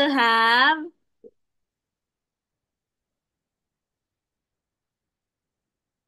also have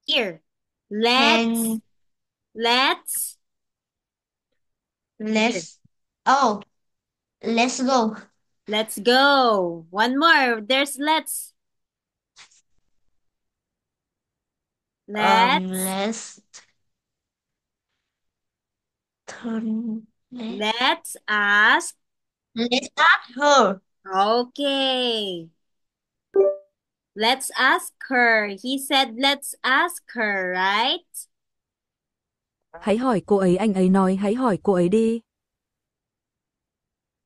here. Let's, Can let's, here. let's oh let's go. Let's go. One more. There's let's. Let's, Let's turn let's ask. let's ask her. Okay. Let's ask her. He said, let's ask her, right? Hãy hỏi cô ấy, anh ấy nói hãy hỏi cô ấy đi.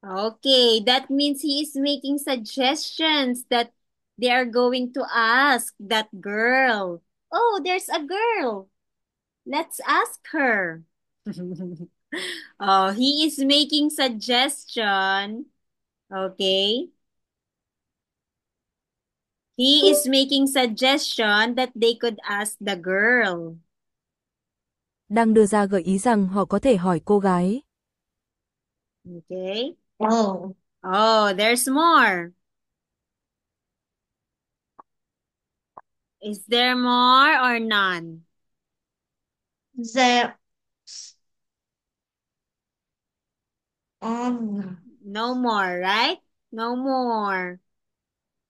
Okay, that means he is making suggestions that they are going to ask that girl. Oh, there's a girl. Let's ask her. Oh, he is making suggestion. Okay. He is making suggestion that they could ask the girl. Đang đưa ra gợi ý rằng họ có thể hỏi cô gái. Okay. Oh, Oh, there's more. Is there more or none? there's on. No more, right? No more.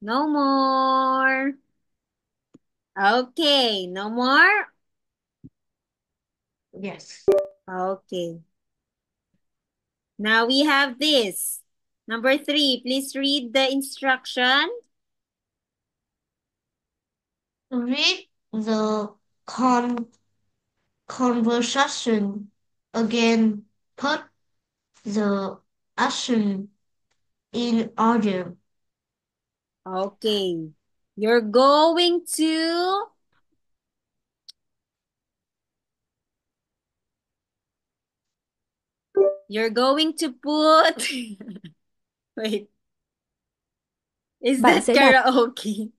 No more. Okay, no more? Yes. Okay. Now we have this. Number 3, please read the instruction. Read the conversation again. Put the action in order. Okay. You're going to put wait. Is Bạn that sẽ đặt karaoke?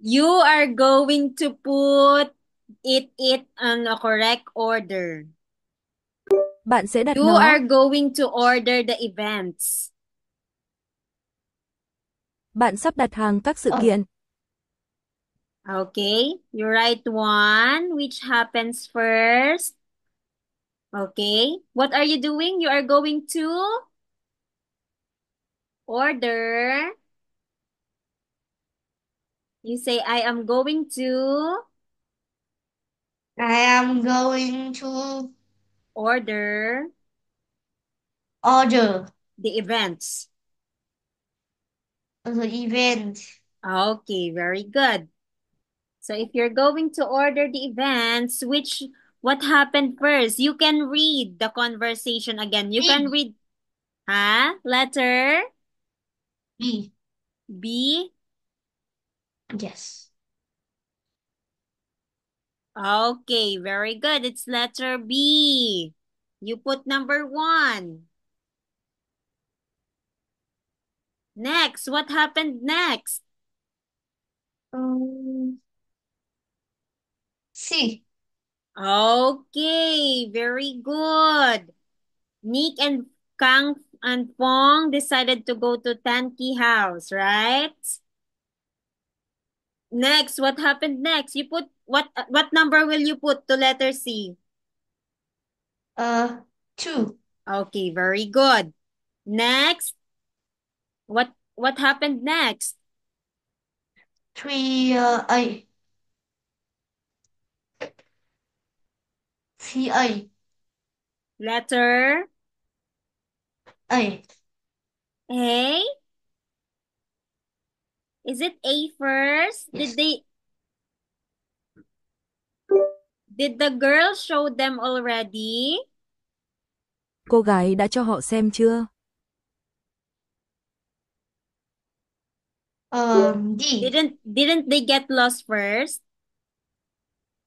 You are going to put it on a correct order. bạn sẽ đặt You nó. are going to order the events. Bạn sắp đặt hàng các sự Oh, kiện. Okay, you write one, which happens first. Okay, what are you doing? You are going to order. You say, I am going to I am going to order order the events. the event. Okay, very good. So if you're going to order the events, what happened first? You can read the conversation again. You can B. read, letter B. B. Yes. Okay, very good. It's letter B. You put number 1. Next, what happened next? Um, C. Okay, very good. Nick and Kang and Fong decided to go to Tanki house, right? Next, what happened next? You put what number will you put to letter C? Uh, 2. Okay, very good. Next, what happened next? 3. A. C. A. Letter A. A? Is it A first? Yes. Did the girl show them already? Cô gái đã cho họ xem chưa? D. Didn't they get lost first?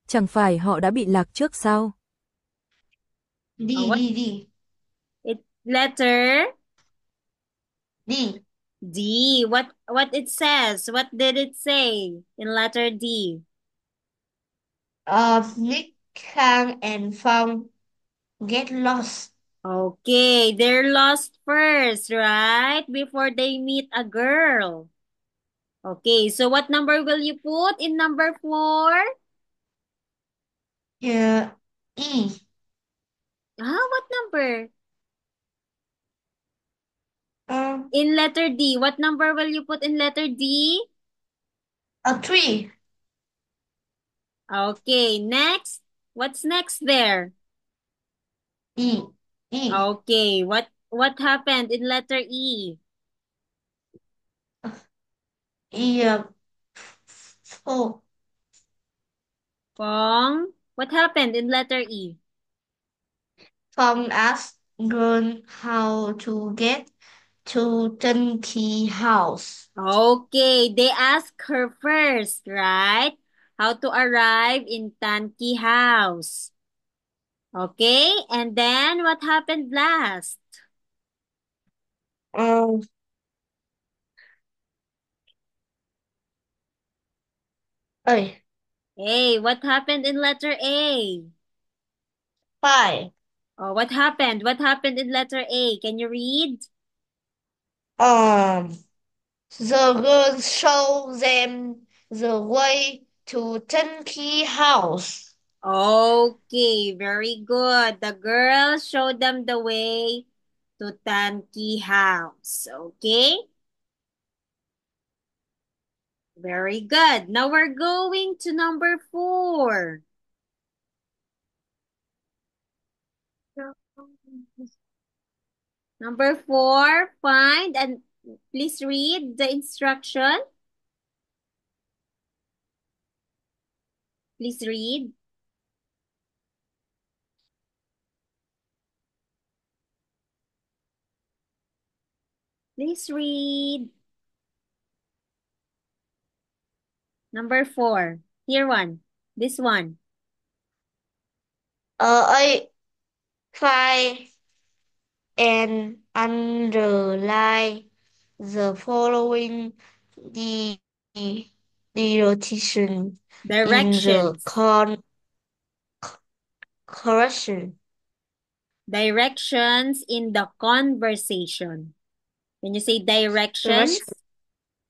Chẳng phải họ đã bị lạc trước sao? D. What D. D. letter D. D? What it says? What did it say in letter D? Nick, Kang, and Fong get lost. Okay, they're lost first, right? Before they meet a girl. Okay, so what number will you put in number 4? Yeah. E. What number? Um, In letter D, what number will you put in letter D? a 3. Okay, next. What's next there? E. E. Okay, what happened in letter E? E. 4. Fong, what happened in letter E? From ask girl how to get to Turkey house. Okay, they ask her first, right? How to arrive in Tanki house. Okay, and then what happened last? Um, ơi, Hey, what happened in letter A? 5. Oh, what happened? What happened in letter A? Can you read? Um, the girl show them the way to Turkey house. Okay, very good. The girl showed them the way to Tanki house. Okay, very good. Now we're going to number 4. Number 4, find and please read the instruction. Please read. Please read. Number 4. Here one. This one. I find and underline the following the notation in the Directions. correction. Directions in the conversation. Can you say Direction. directions?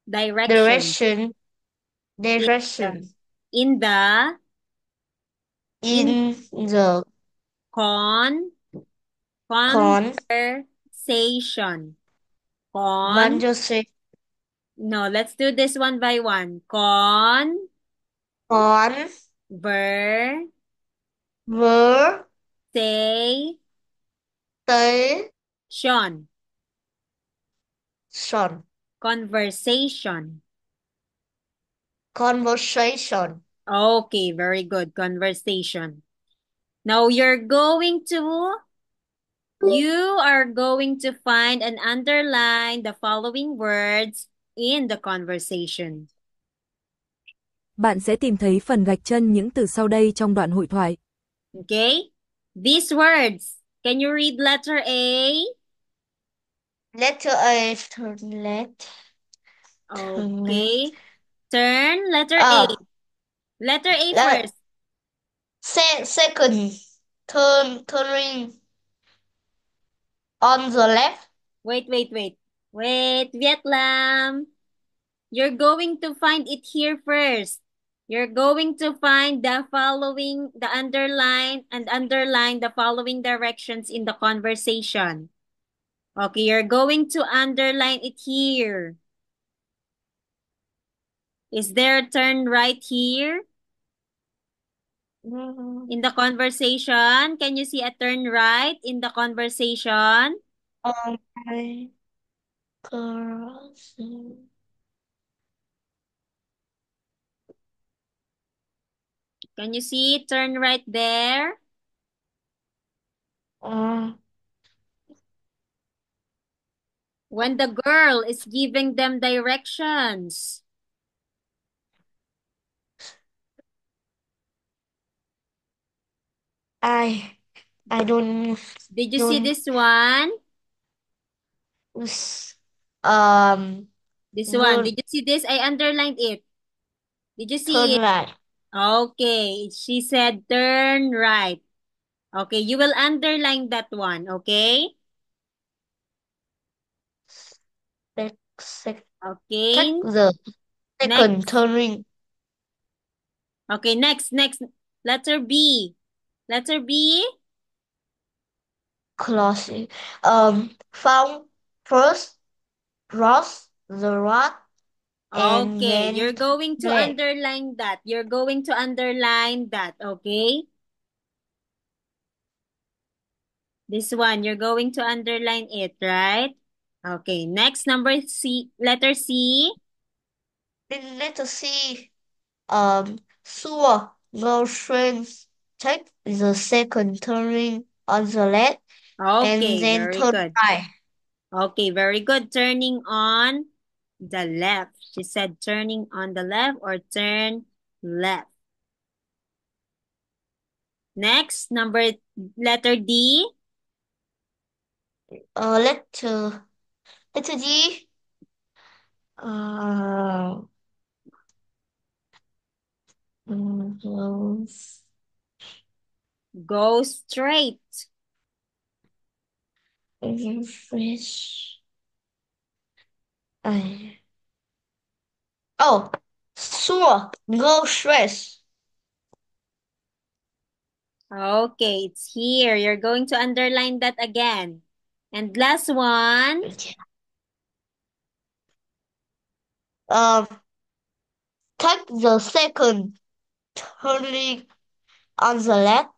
Directions. Direction. In the, Direction. in the, in In the con, con conversation. Con, conversation. no, let's do this one by one. Conversation. Conversation. Conversation. Conversation. Okay, very good. Conversation. Now you are going to find and underline the following words in the conversation. Bạn sẽ tìm thấy phần gạch chân những từ sau đây trong đoạn hội thoại. Okay? These words. Can you read letter A? Letter A. Turn left. Turn left. Okay. Turn letter A. Ah, Letter A that first. second. Turning on the left. Wait. Wait, Vietnam. You're going to find it here first. You're going to find the underline the following directions in the conversation. Okay, you're going to underline it here. Is there a turn right here in the conversation? Can you see a turn right in the conversation? My cross. Can you see turn right there? Uh, When the girl is giving them directions. I I Did you see don't this one? um This one. would Did you see this? I underlined it. Did you see turn it? right. Okay. She said turn right. Okay, you will underline that one, okay? Take Okay, the second next. turning. Okay, next. Letter B. Letter B. Closing. Found first cross the road and Okay, you're then going to left. underline that. You're going to underline that, okay? This one, you're going to underline it, right? Okay, next, number C, letter C. Then letter C. Sure. No trains. Take the second turning on the left and Okay, then very turn good. right. Okay, very good. Turning on the left. She said turning on the left or turn left. Next, letter D. Letter D. Uh, mm, Go straight. fresh. I- Oh, sure. No stress. Okay, it's here. You're going to underline that again. And last one. Um, take the second turning on the left.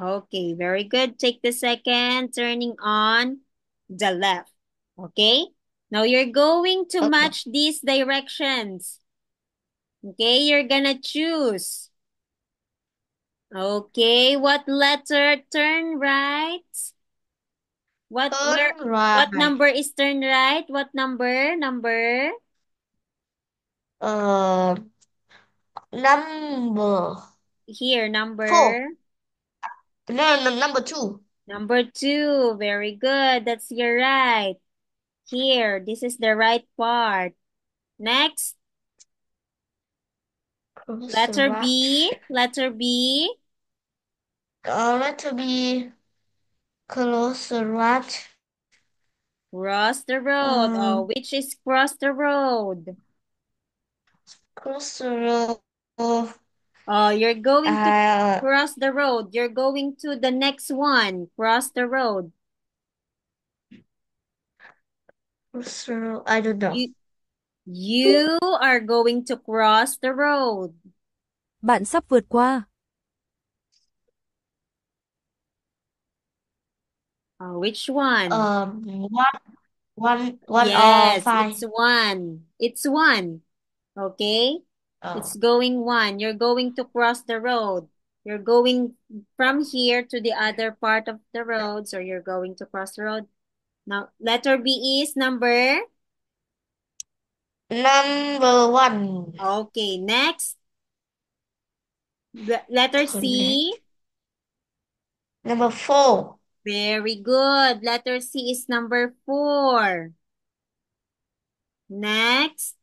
Okay, very good. Take the second, turning on the left. Okay? Now you're going to Okay. match these directions. Okay, you're gonna choose. Okay, what letter turn right? Turn What right. number is turn right? What number? Number? Uh, number Here, four. number. No, number two. Number 2. Very good. That's your right. Here, this is the right part. Next, Cross the letter right. B. Letter B. Letter B. Close the right. Cross the road. Oh, Um, which is cross the road? Cross the road. Oh, you're going to Uh, cross the road. You're going to the next one. Cross the road. Cross the road. I don't know. You you are going to cross the road. Bạn sắp vượt qua. Oh, which one? One or Yes, five. it's one. It's one. Okay? Oh, It's going one. You're going to cross the road. You're going from here to the other part of the road. So you're going to cross the road. Now, letter B is number. number one. Okay, next. Letter Turn left. C. Number four. Very good. Letter C is number 4. Next.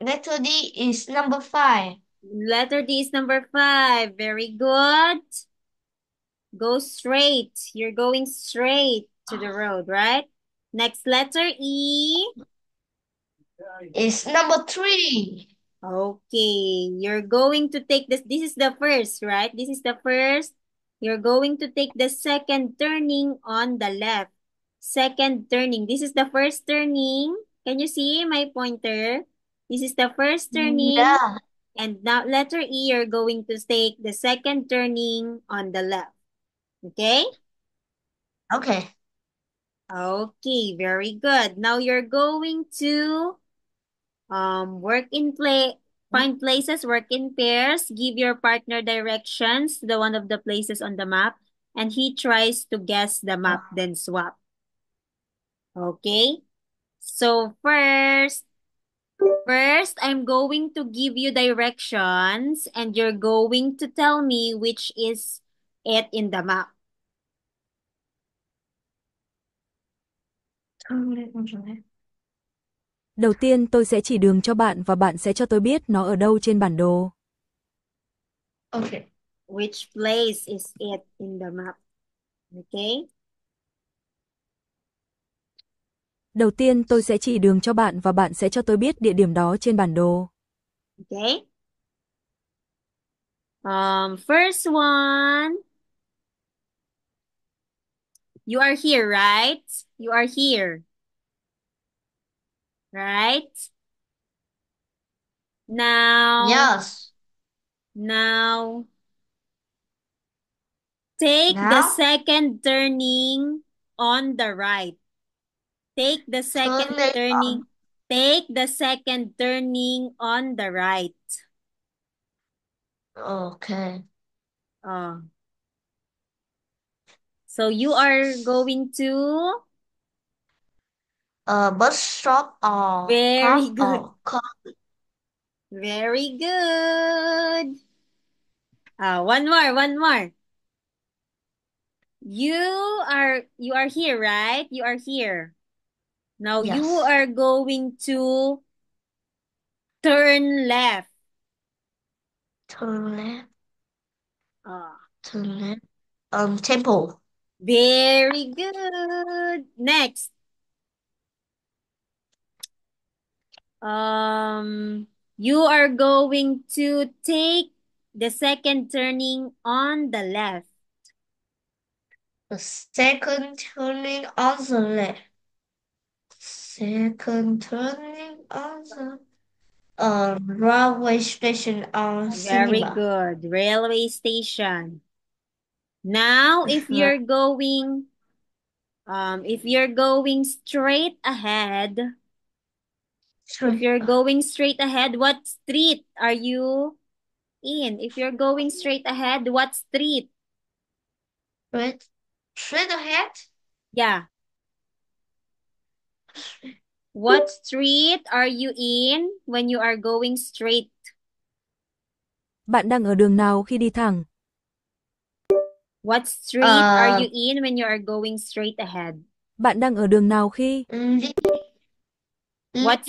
Letter D is number five. Letter D is number 5. Very good. Go straight. You're going straight to the road, right? Next, letter E. Is number three. Okay, you're going to take this. This is the first, right? This is the first. You're going to take the second turning on the left. Second turning. This is the first turning. Can you see my pointer? This is the first turning. Yeah. And now letter E, you're going to take the second turning on the left. Okay? Okay. Okay, very good. Now you're going to find places, work in pairs, give your partner directions to the one of the places on the map, and he tries to guess the map, then swap. Okay? So first, I'm going to give you directions, and you're going to tell me which is it in the map. Turn left on the left. Đầu tiên tôi sẽ chỉ đường cho bạn và bạn sẽ cho tôi biết nó ở đâu trên bản đồ. Okay. Which place is it in the map? Okay. Đầu tiên tôi sẽ chỉ đường cho bạn và bạn sẽ cho tôi biết địa điểm đó trên bản đồ. Okay. First one. You are here, right? You are here. Right? Yes. Now, take the Now, second turning on the right. Take the second turn it turning. on. Take the second turning on the right. Okay. Oh. So you are going to Bus stop or very park good. or car. Very good. One more, one more. You are here, right? You are here. Now you Yes. are going to turn left. Turn left. Ah, Turn left. Temple. very good. Next. You are going to take the second turning on the left. The second turning on the left. Second turning on the railway station on Very cinema. good. Railway station. Now, if you're going straight ahead, what street are you in? If you're going straight ahead, what street? Straight ahead. Yeah. What street are you in when you are going straight? Bạn đang ở đường nào khi đi thẳng? What street are you in when you are going straight ahead? Bạn đang ở đường nào khi? What?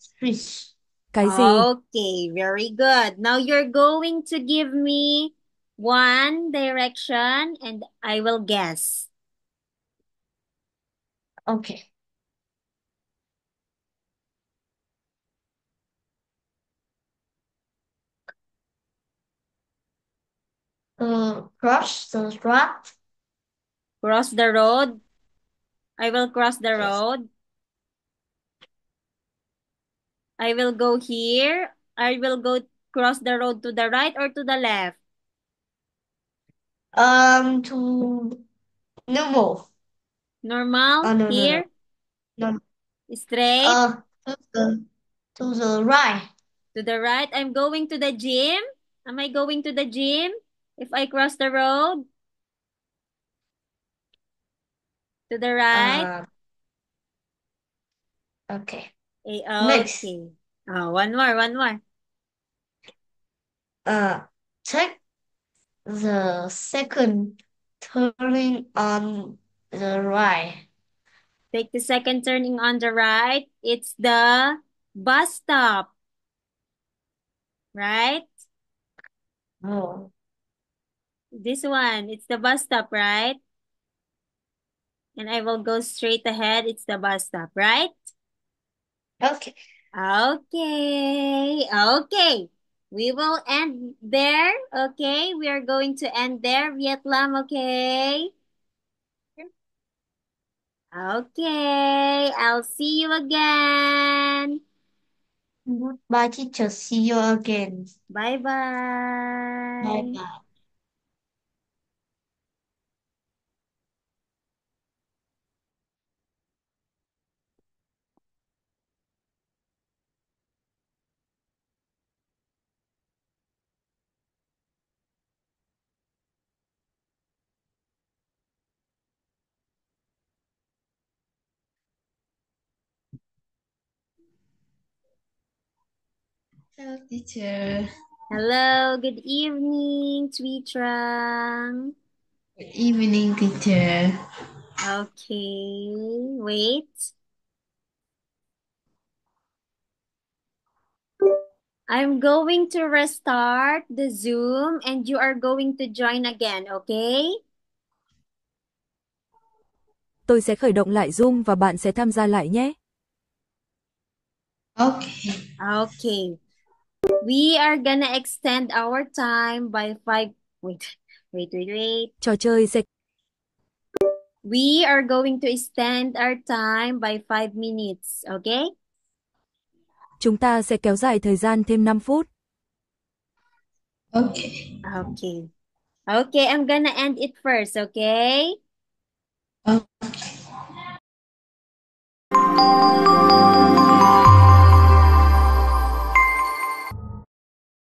Street. Cái gì? Okay, very good. Now you're going to give me one direction and I will guess. Okay. Cross the road. Cross the road. I will cross the road. I will go here. I will go cross the road to the right or to the left. To normal. Normal. No, Here. no. Straight. To the right. To the right. I'm going to the gym. Am I going to the gym if I cross the road? To the right. Okay. Okay. Next. One more, one more. Check the second turning on the right. Take the second turning on the right. It's the bus stop. Right? Oh. This one. It's the bus stop, right? And I will go straight ahead. It's the bus stop, right? Okay. Okay. Okay. We will end there. Okay. We are going to end there, Vietnam. Okay. Okay. I'll see you again. Bye, teacher. See you again. Bye Bye bye. bye. Hello, teacher. Hello. Good evening, Tweet Trang. Good evening, teacher. Okay. Wait. I'm going to restart the Zoom and you are going to join again, okay? Tôi sẽ khởi động lại Zoom và bạn sẽ tham gia lại nhé. Okay. Okay. We are gonna extend our time by 5. Wait. Trò chơi sẽ We are going to extend our time by 5 minutes, okay? Chúng ta sẽ kéo dài thời gian thêm 5 phút. Okay. Okay. Okay, I'm gonna end it first, okay? Okay.